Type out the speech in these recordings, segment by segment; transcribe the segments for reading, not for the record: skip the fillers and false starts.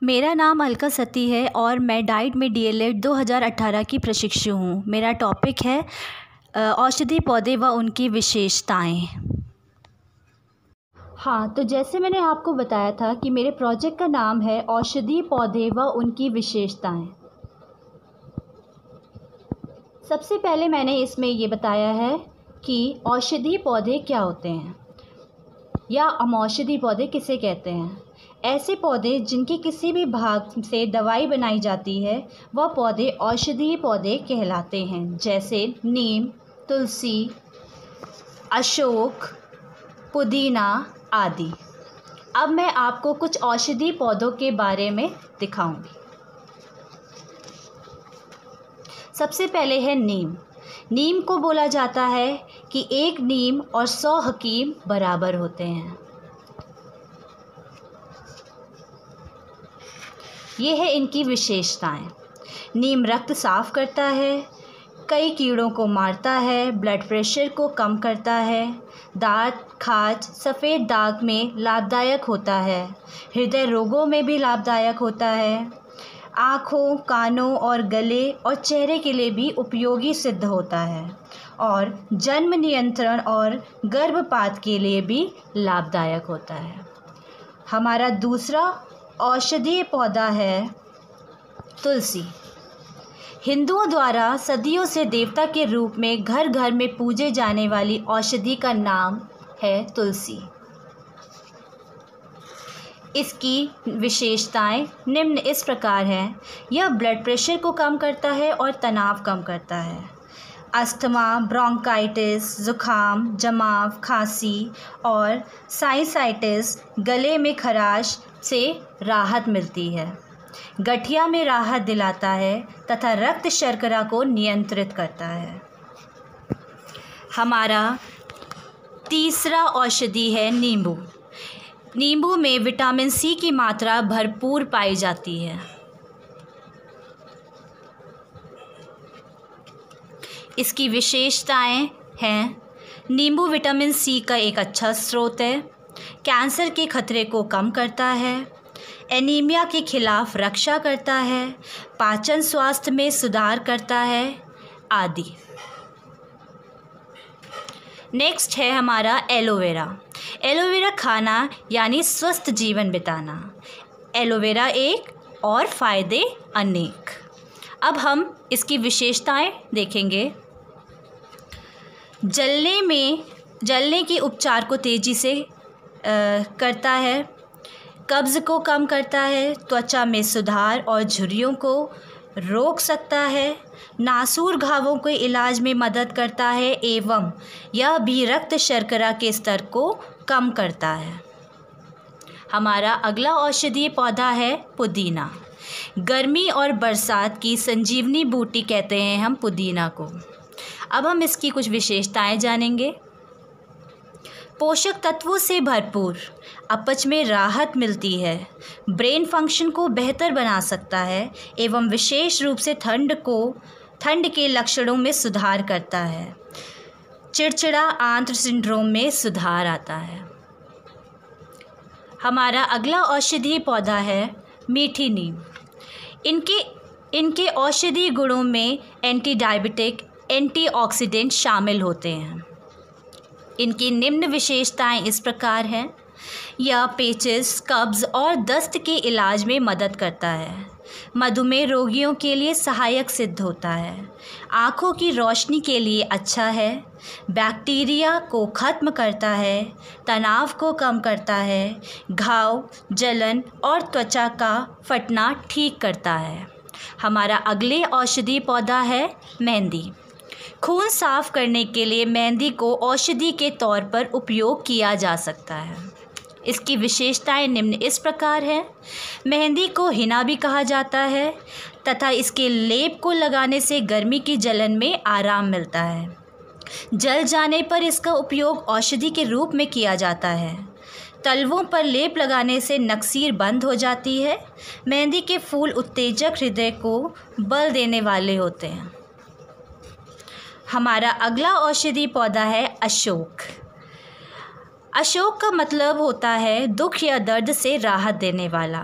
मेरा नाम अलका सती है और मैं डाइट में डीएलएड 2018 की प्रशिक्षु हूँ। मेरा टॉपिक है औषधि पौधे व उनकी विशेषताएं। हाँ, तो जैसे मैंने आपको बताया था कि मेरे प्रोजेक्ट का नाम है औषधि पौधे व उनकी विशेषताएं। सबसे पहले मैंने इसमें ये बताया है कि औषधि पौधे क्या होते हैं या हम औषधि पौधे किसे कहते हैं। ऐसे पौधे जिनके किसी भी भाग से दवाई बनाई जाती है वह पौधे औषधीय पौधे कहलाते हैं, जैसे नीम, तुलसी, अशोक, पुदीना आदि। अब मैं आपको कुछ औषधीय पौधों के बारे में दिखाऊंगी। सबसे पहले है नीम। नीम को बोला जाता है कि एक नीम और 100 हकीम बराबर होते हैं। ये है इनकी विशेषताएं। नीम रक्त साफ करता है, कई कीड़ों को मारता है, ब्लड प्रेशर को कम करता है, दांत, खाज, सफ़ेद दाग में लाभदायक होता है, हृदय रोगों में भी लाभदायक होता है, आँखों, कानों और गले और चेहरे के लिए भी उपयोगी सिद्ध होता है और जन्म नियंत्रण और गर्भपात के लिए भी लाभदायक होता है। हमारा दूसरा औषधीय पौधा है तुलसी। हिंदुओं द्वारा सदियों से देवता के रूप में घर घर में पूजे जाने वाली औषधि का नाम है तुलसी। इसकी विशेषताएं निम्न इस प्रकार हैं। यह ब्लड प्रेशर को कम करता है और तनाव कम करता है। अस्थमा, ब्रोंकाइटिस, ज़ुकाम, जमाव, खांसी और साइनसाइटिस, गले में खराश से राहत मिलती है। गठिया में राहत दिलाता है तथा रक्त शर्करा को नियंत्रित करता है। हमारा तीसरा औषधि है नींबू। नींबू में विटामिन सी की मात्रा भरपूर पाई जाती है। इसकी विशेषताएं हैं, नींबू विटामिन सी का एक अच्छा स्रोत है, कैंसर के खतरे को कम करता है, एनीमिया के खिलाफ रक्षा करता है, पाचन स्वास्थ्य में सुधार करता है आदि। नेक्स्ट है हमारा एलोवेरा। एलोवेरा खाना यानी स्वस्थ जीवन बिताना। एलोवेरा एक और फ़ायदे अनेक। अब हम इसकी विशेषताएं देखेंगे। जलने के उपचार को तेज़ी से करता है, कब्ज़ को कम करता है, त्वचा में सुधार और झुर्रियों को रोक सकता है, नासूर घावों के इलाज में मदद करता है एवं यह भी रक्त शर्करा के स्तर को कम करता है। हमारा अगला औषधीय पौधा है पुदीना। गर्मी और बरसात की संजीवनी बूटी कहते हैं हम पुदीना को। अब हम इसकी कुछ विशेषताएं जानेंगे। पोषक तत्वों से भरपूर, अपच में राहत मिलती है, ब्रेन फंक्शन को बेहतर बना सकता है एवं विशेष रूप से ठंड के लक्षणों में सुधार करता है। चिड़चिड़ा आंत्र सिंड्रोम में सुधार आता है। हमारा अगला औषधीय पौधा है मीठी नीम। इनके औषधीय गुणों में एंटी डायबिटिक, एंटीऑक्सीडेंट शामिल होते हैं। इनकी निम्न विशेषताएं इस प्रकार हैं। यह पेचिस, कब्ज़ और दस्त के इलाज में मदद करता है। मधुमेह रोगियों के लिए सहायक सिद्ध होता है। आँखों की रोशनी के लिए अच्छा है। बैक्टीरिया को ख़त्म करता है, तनाव को कम करता है, घाव, जलन और त्वचा का फटना ठीक करता है। हमारा अगले औषधीय पौधा है मेहंदी। खून साफ करने के लिए मेहंदी को औषधि के तौर पर उपयोग किया जा सकता है। इसकी विशेषताएं निम्न इस प्रकार हैं। मेहंदी को हिना भी कहा जाता है तथा इसके लेप को लगाने से गर्मी की जलन में आराम मिलता है। जल जाने पर इसका उपयोग औषधि के रूप में किया जाता है। तलवों पर लेप लगाने से नक्सीर बंद हो जाती है। मेहंदी के फूल उत्तेजक, हृदय को बल देने वाले होते हैं। हमारा अगला औषधीय पौधा है अशोक। अशोक का मतलब होता है दुख या दर्द से राहत देने वाला।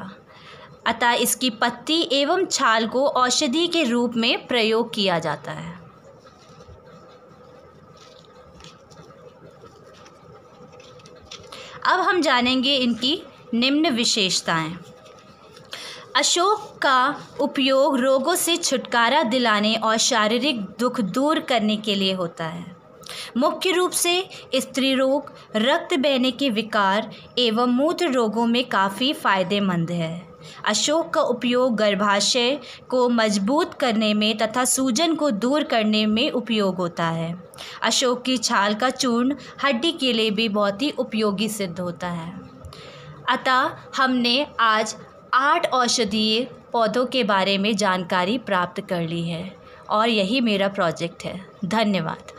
अतः इसकी पत्ती एवं छाल को औषधि के रूप में प्रयोग किया जाता है। अब हम जानेंगे इनकी निम्न विशेषताएं। अशोक का उपयोग रोगों से छुटकारा दिलाने और शारीरिक दुख दूर करने के लिए होता है। मुख्य रूप से स्त्री रोग, रक्त बहने के विकार एवं मूत्र रोगों में काफ़ी फायदेमंद है। अशोक का उपयोग गर्भाशय को मजबूत करने में तथा सूजन को दूर करने में उपयोग होता है। अशोक की छाल का चूर्ण हड्डी के लिए भी बहुत ही उपयोगी सिद्ध होता है। अतः हमने आज 8 औषधीय पौधों के बारे में जानकारी प्राप्त कर ली है और यही मेरा प्रोजेक्ट है। धन्यवाद।